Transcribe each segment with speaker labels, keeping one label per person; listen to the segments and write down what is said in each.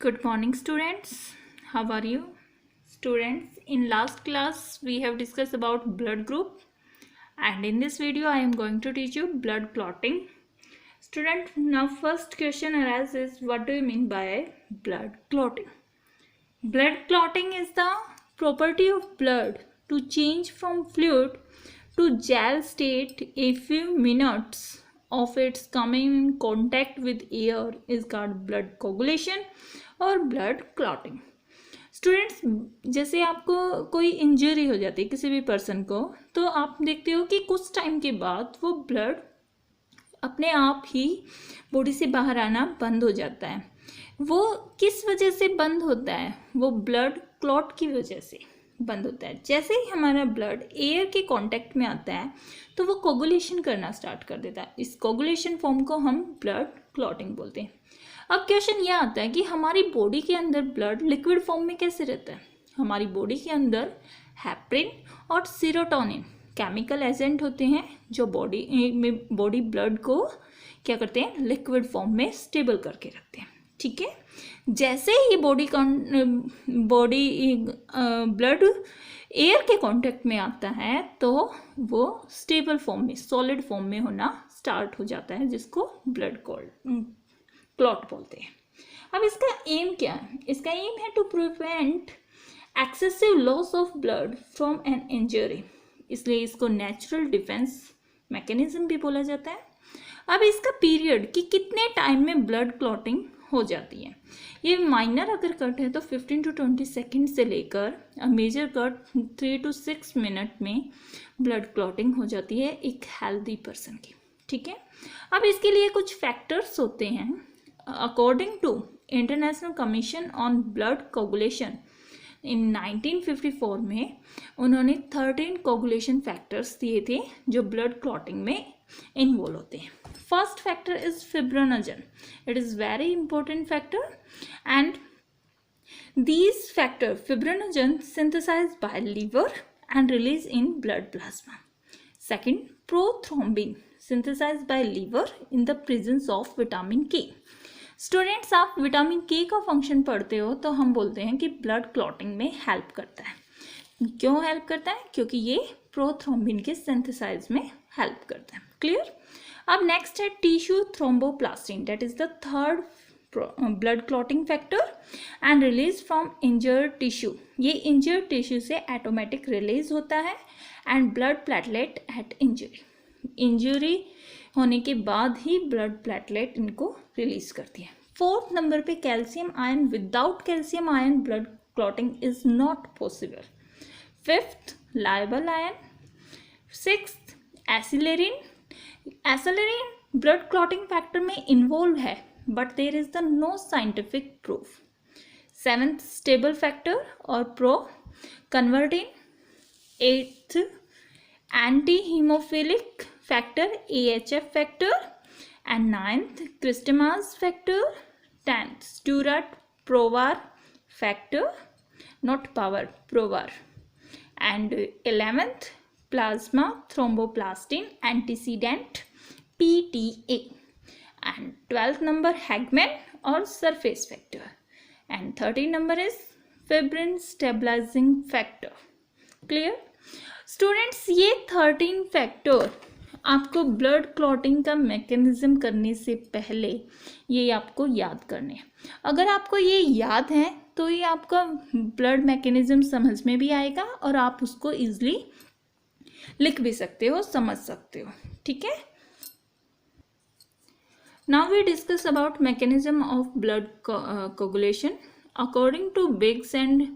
Speaker 1: Good morning, students. How are you? Students, in last class we have discussed about blood group, and in this video I am going to teach you blood clotting. Student, now first question arises, what do you mean by blood clotting? Blood clotting is the property of blood to change from fluid to gel state a few minutes of its coming in contact with air is called blood coagulation और blood clotting. Students, जैसे आपको कोई injury हो जाती है किसी भी person को, तो आप देखते हो कि कुछ टाइम के बाद वो ब्लड अपने आप ही बॉडी से बाहर आना बंद हो जाता है. वो किस वजह से बंद होता है? वो ब्लड क्लॉट की वजह से बंद होता है. जैसे ही हमारा ब्लड एयर के कांटेक्ट में आता है तो वो कोगुलेशन करना स्टार्ट कर देता है. इस कोगुलेशन फॉर्म को हम ब्लड क्लॉटिंग बोलते हैं. अब क्वेश्चन यह आता है कि हमारी बॉडी के अंदर ब्लड लिक्विड फॉर्म में कैसे रहता है? हमारी बॉडी के अंदर हेपरिन और सीरोटोनिन केमिकल एजेंट होते हैं जो बॉडी ब्लड को क्या करते हैं? लिक्विड फॉर्म में स्टेबल करके रखते हैं. ठीक है. जैसे ही बॉडी ब्लड एयर के कांटेक्ट में आता है तो वो स्टेबल फॉर्म में, सॉलिड फॉर्म में होना स्टार्ट हो जाता है, जिसको ब्लड क्लॉट बोलते हैं. अब इसका एम क्या है? इसका एम है to prevent excessive loss of blood from an injury, इसलिए इसको नेचुरल डिफेंस मैकेनिज्म भी बोला जाता है. अब इसका पीरियड कि कितने टाइम में ब्लड क्लॉटिंग हो जाती है. ये माइनर अगर कट है तो 15 to 20 सेकेंड से लेकर मेजर कट 3 to 6 मिनट में ब्लड क्लॉटिंग हो जाती है एक हेल्दी पर्सन की. ठीक है. अब इसके लिए कुछ फैक्टर्स होते हैं. According to international commission on blood coagulation in 1954 में उन्होंने 13 कोगुलेशन फैक्टर्स दिए थे जो ब्लड क्लॉटिंग में इन्वॉल्व होते हैं. First factor is fibrinogen. It is very important factor, and these factor fibrinogen synthesized by liver and released in blood plasma. Second, prothrombin synthesized by liver in the presence of vitamin K. Students, आप vitamin के का function पढ़ते हो तो हम बोलते हैं कि ब्लड क्लॉटिंग में हेल्प करता है. क्यों हेल्प करता है? क्योंकि ये प्रोथ्रोम्बिन के सिंथेसाइज में हेल्प करता है. क्लियर. अब नेक्स्ट है tissue thromboplastin, that is the third blood clotting factor and release from injured tissue. ये इंजर्ड टिश्यू से ऑटोमेटिक रिलीज होता है and blood platelet at injury होने के बाद ही ब्लड प्लेटलेट इनको रिलीज करती है. फोर्थ नंबर पे calcium ion. Without calcium ion blood clotting is not possible. Fifth, labile ion. Sixth, accelerin. Accelerin blood clotting factor में इन्वॉल्व है but there is the no scientific proof. Seventh, stable factor और proconvertin. Eighth, anti haemophilic factor AHF factor. And ninth, Christmas factor. 10th, Stuart Prower factor, not power, Prower. And 11th, plasma thromboplastin antecedent PTA. And 12th number Hageman और surface factor. And 13th number is fibrin stabilising factor. Clear. Students, ये 13 factor आपको blood clotting का mechanism करने से पहले ये आपको याद करने हैं. अगर आपको ये याद है तो ये आपका ब्लड मैकेनिज्म समझ में भी आएगा और आप उसको इजीली लिख भी सकते हो, समझ सकते हो. ठीक है. Now we discuss about mechanism of blood coagulation. According to Biggs and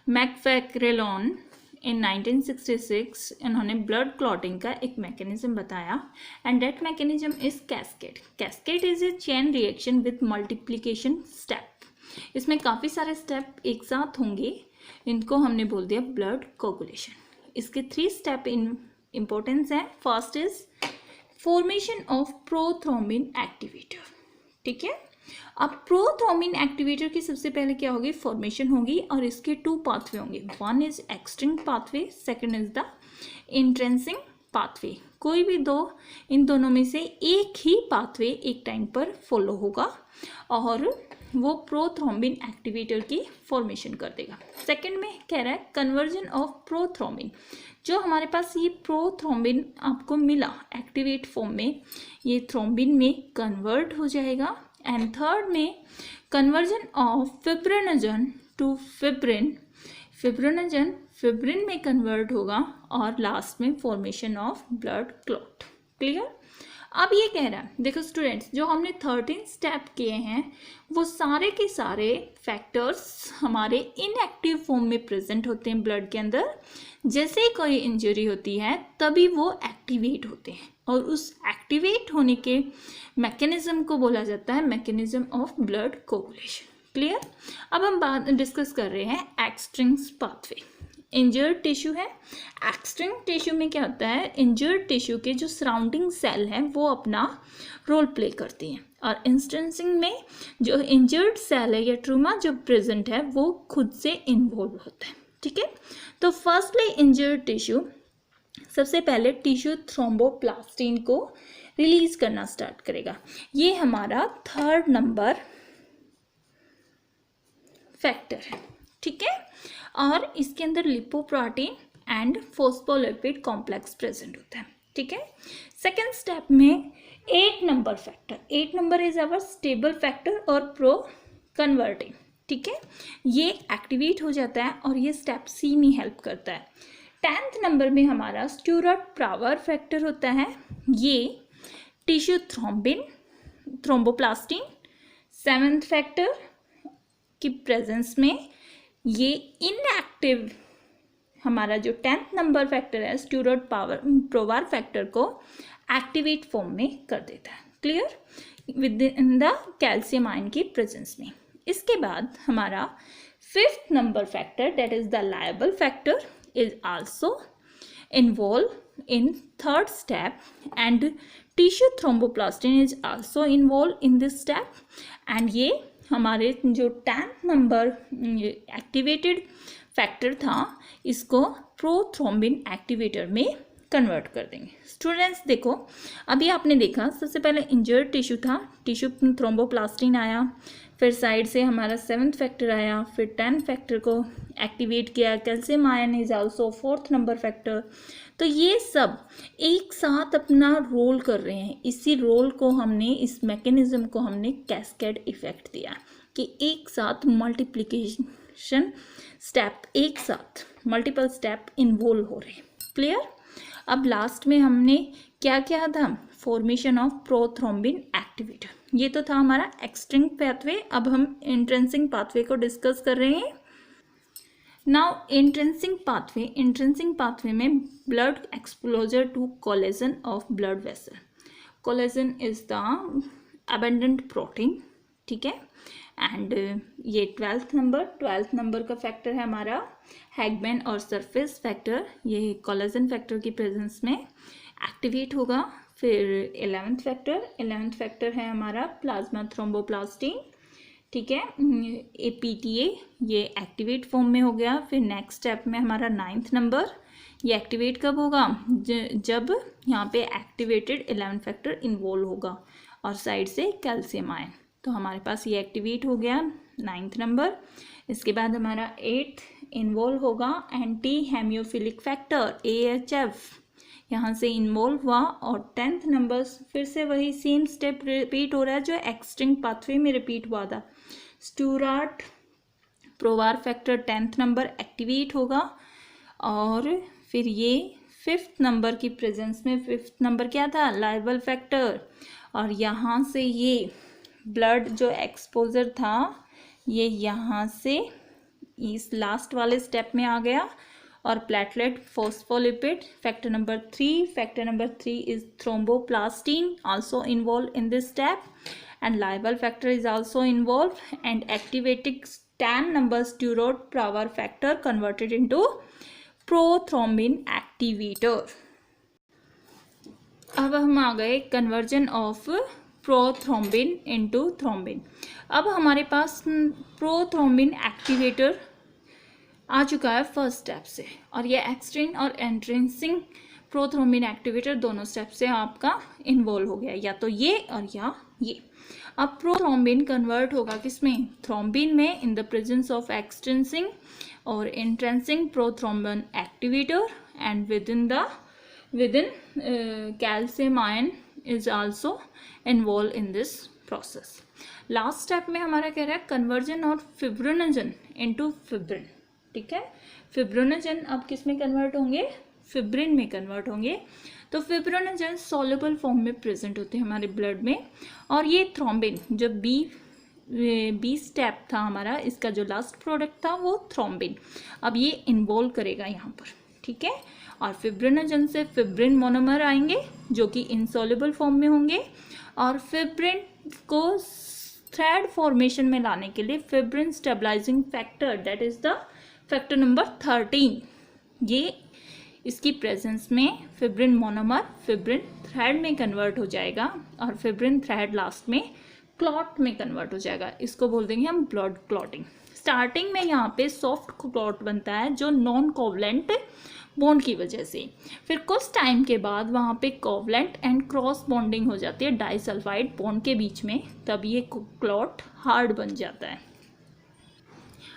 Speaker 1: Macfarlane in 1966 इन्होंने ब्लड क्लॉटिंग का एक मैकेनिज्म बताया and that mechanism is cascade. Cascade is a chain reaction with multiplication step. इसमें काफ़ी सारे स्टेप एक साथ होंगे, इनको हमने बोल दिया ब्लड कोगुलेशन. इसके 3 स्टेप इम्पोर्टेंस है. First is formation of prothrombin activator. ठीक है. अब प्रोथ्रोम्बिन एक्टिवेटर की सबसे पहले क्या होगी? फॉर्मेशन होगी और इसके 2 पाथवे होंगे. One is extrinsic pathway, second is the intrinsic pathway. कोई भी इन दोनों में से एक ही पाथवे एक टाइम पर फॉलो होगा और वो प्रोथ्रोम्बिन एक्टिवेटर की फॉर्मेशन कर देगा। सेकंड में कह रहा है कन्वर्जन ऑफ प्रोथ्रोम्बिन, जो हमारे पास ये प्रोथ्रोम्बिन आपको मिला एक्टिवेट फॉर्म में, ये थ्रोम्बिन में कन्वर्ट हो जाएगा। एंड थर्ड में conversion of fibrinogen to fibrin, fibrinogen fibrin में कन्वर्ट होगा। और लास्ट में formation of blood clot. Clear? अब ये कह रहा है, देखो स्टूडेंट्स, जो हमने 13 स्टेप किए हैं वो सारे के सारे फैक्टर्स हमारे इनएक्टिव फॉर्म में प्रेजेंट होते हैं ब्लड के अंदर। जैसे ही कोई इंजरी होती है तभी वो एक्टिवेट होते हैं, और उस एक्टिवेट होने के मैकेनिज्म को बोला जाता है mechanism of blood coagulation. Clear? अब हम बात डिस्कस कर रहे हैं एक्सट्रिंग्स पाथवे। इंजर्ड टिश्यू है, एक्सट्रिंग टिश्यू में क्या होता है, इंजर्ड टिश्यू के जो सराउंडिंग सेल हैं वो अपना रोल प्ले करती हैं, और इंस्टेंसिंग में जो इंजर्ड सेल है या ट्रूमा जो प्रेजेंट है वो खुद से इन्वॉल्व होता है। ठीक है, तो फर्स्टली इंजर्ड टिश्यू सबसे पहले टिश्यू थ्रोम्बोप्लास्टिन को रिलीज करना स्टार्ट करेगा। ये हमारा 3rd नंबर फैक्टर है। ठीक है, और इसके अंदर lipoprotein and phospholipid complex present होता है। ठीक है, सेकेंड स्टेप में 8 number factor, 8 number is our stable factor और प्रो कन्वर्टिंग। ठीक है, ये एक्टिवेट हो जाता है और ये स्टेप सी में हेल्प करता है। 10th नंबर में हमारा स्टुअर्ट पावर फैक्टर होता है। ये tissue thrombin thromboplastin 7th factor की प्रेजेंस में ये इनएक्टिव हमारा जो 10th नंबर फैक्टर है स्टुअर्ट पावर फैक्टर को एक्टिवेट फॉर्म में कर देता है। Clear? With in the calcium ion की प्रेजेंस में। इसके बाद हमारा 5th number factor that is the liable factor is also involve in 3rd step, and tissue thromboplastin is also involve in this step. And ये हमारे जो 10th number activated factor था इसको प्रोथ्रोम्बिन एक्टिवेटर में कन्वर्ट कर देंगे। Students देखो, अभी आपने देखा सबसे पहले इंजर्ड टिश्यू था, टिश्यू थ्रोम्बोप्लास्टिन आया, फिर साइड से हमारा 7th फैक्टर आया, फिर 10th फैक्टर को एक्टिवेट किया, calcium ion is also 4th number factor. तो ये सब एक साथ अपना रोल कर रहे हैं। इसी रोल को हमने, इस मैकेनिज्म को हमने कैस्केड इफेक्ट दिया कि एक साथ मल्टीप्लिकेशन स्टेप, एक साथ मल्टीपल स्टेप इन्वॉल्व हो रहे हैं। क्लियर? अब लास्ट में हमने क्या किया था, फॉर्मेशन ऑफ प्रोथ्रोम्बिन एक्टिवेटर। ये तो था हमारा एक्सट्रिंग पाथवे। अब हम इंट्रेंसिंग पाथवे को डिस्कस कर रहे हैं। नाउ इंट्रेंसिंग पाथवे में blood exposure to collagen of blood vessel. Collagen is the abundant protein. ठीक है, एंड ये 12th नंबर का फैक्टर है हमारा हैगमैन और सरफेस फैक्टर। ये कोलेजन फैक्टर की प्रेजेंस में एक्टिवेट होगा। फिर 11th फैक्टर है हमारा प्लाज्मा थ्रोम्बोप्लास्टिन। ठीक है, APTA ये एक्टिवेट फॉर्म में हो गया। फिर नेक्स्ट स्टेप में हमारा 9th नंबर, ये एक्टिवेट कब होगा, जब यहाँ पे एक्टिवेटेड 11th फैक्टर इन्वॉल्व होगा और साइड से कैल्शियम आयन। तो हमारे पास ये एक्टिवेट हो गया 9th नंबर। इसके बाद हमारा 8th इन्वॉल्व होगा एंटी हेमियोफिलिक फैक्टर AHF, यहाँ से इन्वॉल्व हुआ। और 10th नंबर फिर से वही सेम स्टेप रिपीट हो रहा है जो एक्सट्रिंग पाथवे में रिपीट हुआ था। Stuart power factor 10th number activate होगा, और फिर ये 5th नंबर की प्रेजेंस में 5th नंबर क्या था, लायबल फैक्टर। और यहाँ से ये ब्लड जो एक्सपोजर था ये यहाँ से इस लास्ट वाले स्टेप में आ गया, और platelet phospholipid factor number 3 is thromboplastin also involved in this step, and liable factor is also involved, and activating 10 number steroid power factor converted into prothrombin activator। अब हम आ गए conversion of prothrombin into thrombin. अब हमारे पास prothrombin activator आ चुका है first step से, और ये एक्सट्रिन और एंट्रेंसिंग प्रोथ्रोम्बिन एक्टिवेटर दोनों स्टेप से आपका इन्वॉल्व हो गया, या तो ये और या ये। अब प्रोथ्रोम्बिन कन्वर्ट होगा किसमें, थ्रोम्बिन में, in the presence of extrinsic और intrinsic prothrombin activator and within calcium ion is also involved in this process. Last step में हमारा कह रहा है कन्वर्जन और फिब्रिनोजन इनटू फिब्रिन, ठीक है। फिब्रिनोजन अब किस में कन्वर्ट होंगे, फिब्रिन में कन्वर्ट होंगे। तो फिब्रिनोजन सॉल्युबल फॉर्म में प्रेजेंट होते हैं हमारे ब्लड में, और ये थ्रोम्बिन जो बी स्टेप था हमारा, इसका जो लास्ट प्रोडक्ट था वो थ्रोम्बिन, अब ये इन्वॉल्व करेगा यहाँ पर, ठीक है। और फिब्रिनोजन से फिब्रिन मोनोमर आएंगे जो कि इनसॉल्युबल फॉर्म में होंगे, और फिब्रिन को थ्रेड फॉर्मेशन में लाने के लिए fibrin stabilising factor, that is the factor number 13, ये इसकी प्रेजेंस में फिब्रिन मोनोमर फिब्रिन थ्रेड में कन्वर्ट हो जाएगा, और फिब्रिन थ्रेड लास्ट में क्लॉट में कन्वर्ट हो जाएगा। इसको बोल देंगे हम ब्लड क्लॉटिंग। स्टार्टिंग में यहाँ पे सॉफ्ट क्लॉट बनता है जो नॉन कोवलेंट बॉन्ड की वजह से, फिर कुछ टाइम के बाद वहाँ पे कोवलेंट एंड क्रॉस बॉन्डिंग हो जाती है डाइसल्फाइड बॉन्ड के बीच में, तब ये क्लॉट हार्ड बन जाता है।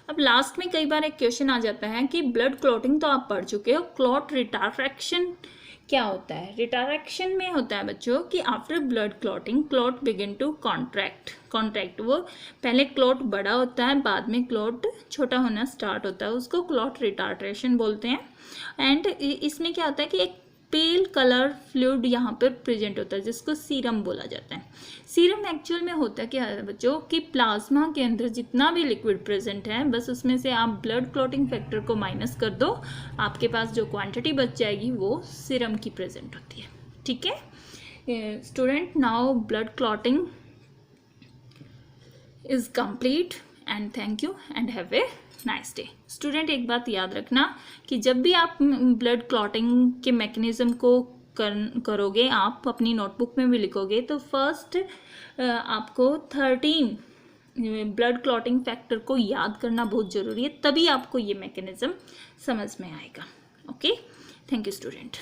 Speaker 1: अब लास्ट में कई बार एक क्वेश्चन आ जाता है कि ब्लड क्लॉटिंग तो आप पढ़ चुके हो, क्लॉट रिटारैक्शन क्या होता है। रिटारैक्शन में होता है बच्चों कि after blood clotting clot begin to contract, वो पहले क्लॉट बड़ा होता है, बाद में क्लॉट छोटा होना स्टार्ट होता है, उसको क्लॉट रिटारैक्शन बोलते हैं। एंड इसमें क्या होता है कि एक पेल कलर फ्लूइड यहाँ पर प्रेजेंट होता है जिसको सीरम बोला जाता है। सीरम एक्चुअल में होता क्या है बच्चों कि प्लाज्मा के अंदर जितना भी लिक्विड प्रेजेंट है, बस उसमें से आप ब्लड क्लॉटिंग फैक्टर को माइनस कर दो, आपके पास जो क्वांटिटी बच जाएगी वो सीरम की प्रेजेंट होती है, ठीक है। Student, now blood clotting is complete and thank you and have a nice day. Student, एक बात याद रखना कि जब भी आप ब्लड क्लॉटिंग के मैकेनिज्म को करोगे, आप अपनी नोटबुक में भी लिखोगे, तो फर्स्ट आपको 13 ब्लड क्लॉटिंग फैक्टर को याद करना बहुत ज़रूरी है, तभी आपको ये मैकेनिज्म समझ में आएगा। Okay, thank you student.